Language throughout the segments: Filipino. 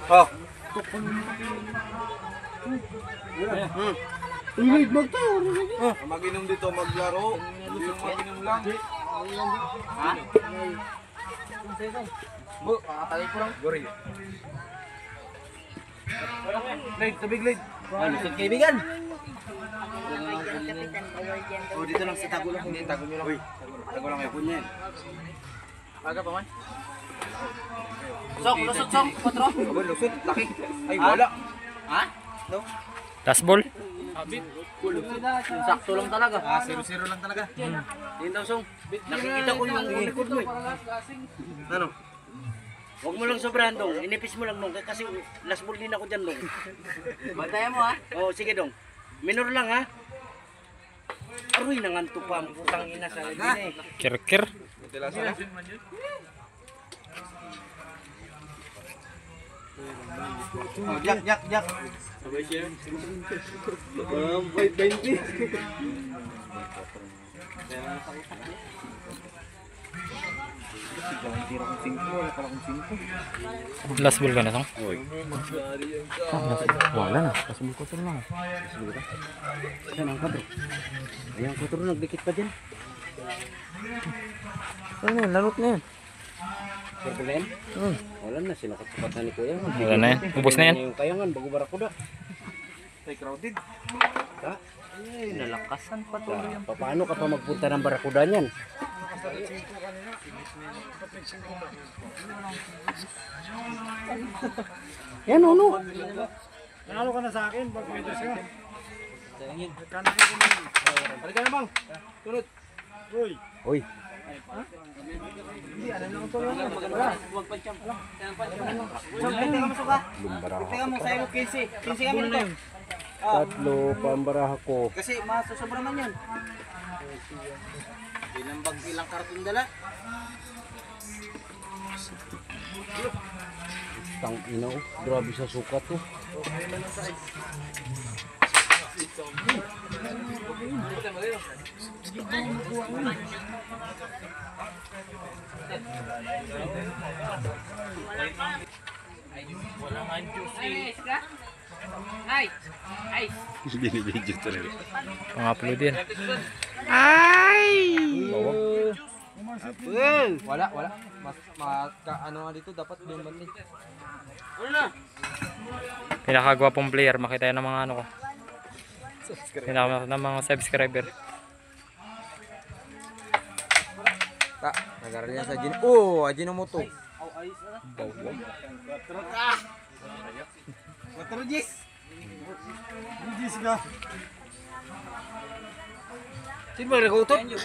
Oh. Ulit magtayo. Mag-inom dito, maglaro. Hindi yung mag-inom lang. Ha? Bu, kakatali ko lang. Gori. Late, tabig late. Lusot kaibigan. Oh, dito lang sa tago lang. Hindi, tago nyo lang. Uy, tago lang kayo po niyan. Aga pa man. Sok, lusot, sok. Potro. Aba, lusot. Laki. Ay, wala. Ha? No? Last ball. Yung sakto lang talaga. 0-0 lang talaga. Yun daw, Song. Nakikita ko yung likod mo eh. Ano? Huwag mo lang sobrahan dong. Inipis mo lang dong. Kasi last ball din ako dyan dong. Bantayan mo ha? Oo, sige dong. Minor lang ha? Aroy, nanganto pa ang putang ina sa din eh. Kirkir. Oh, jak, jak, jak. Sabay siya. 5.20. Last ball ka na, Tong? Wala na. Pasumul ko lang. Yan ang kadro. Ayan, kadro nagdikit pa dyan. Ano yan? Larot na yan. Surbulen? Wala na. Sinukat-sukat na ni Kuya. Wala na yan. Ubus na yan. Yung kayangan, bago barakuda. Tay crowded. Ay, nalakasan pa to. Paano ka pa magpunta ng barakuda niyan? Yan, ano? Nanalo ka na sa akin pag may dos ka. Halika na bang. Tunod. Uy. Uy. Teka mo suka. Teka mo sa iyo 15. 15 kami nito. Tatlo, pambaraha ko. Kasi masusobra man yan. Ilang bag, ilang karton dala? Tang ina, grabe sa sukat to. Binibidyo talaga. Pang-upload yan. Wala, wala. Ano nga dito, dapat yung bandi. Pinakagwapong player. Makita yan ng mga ano ko. Pinaka ng mga subscriber. Ta, nagaral niya sa Jin. Oh, Ajinomoto. Quattro Gis. Gis ka. Sino ba nagutot? Hindi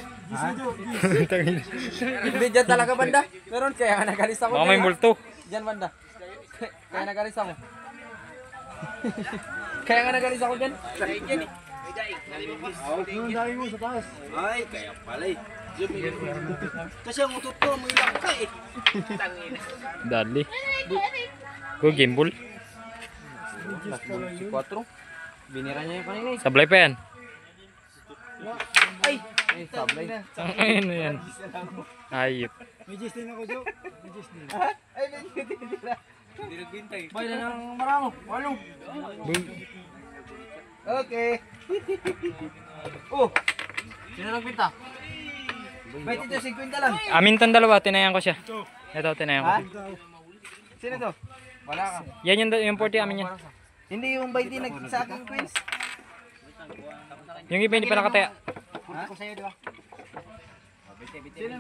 dyan talaga banda. Meron kaya nagalis ako. Baka may multo. Dyan banda. Kaya nagalis ako. Kaya nga nagalis ako dyan. Yung dami mo sa taas. Ay, kaya pala eh. Kasi ang utot ko, may ilang ka eh. Dali. Go gimbal. Si 4. Binira niya yung kanina eh. Sablay pa yan. Ay, sablay. Ayun na yan. Ayop. May gis din ako, Joe. May gis din. Ay, hindi nagbintay. Bay na ng maramo. Walong. Okay. Oh. Sino nagbinta? 20-50 lang. Amin tong dalawa. Tinayan ko siya. Ito, tinayan ko Ha? siya. Sino to? Wala ka. Yan yung 40 amin yan. Hindi yung baiti sa aking queens. Yung iba hindi pa nakataya. Ha? Ko sa'yo, di ba? Sino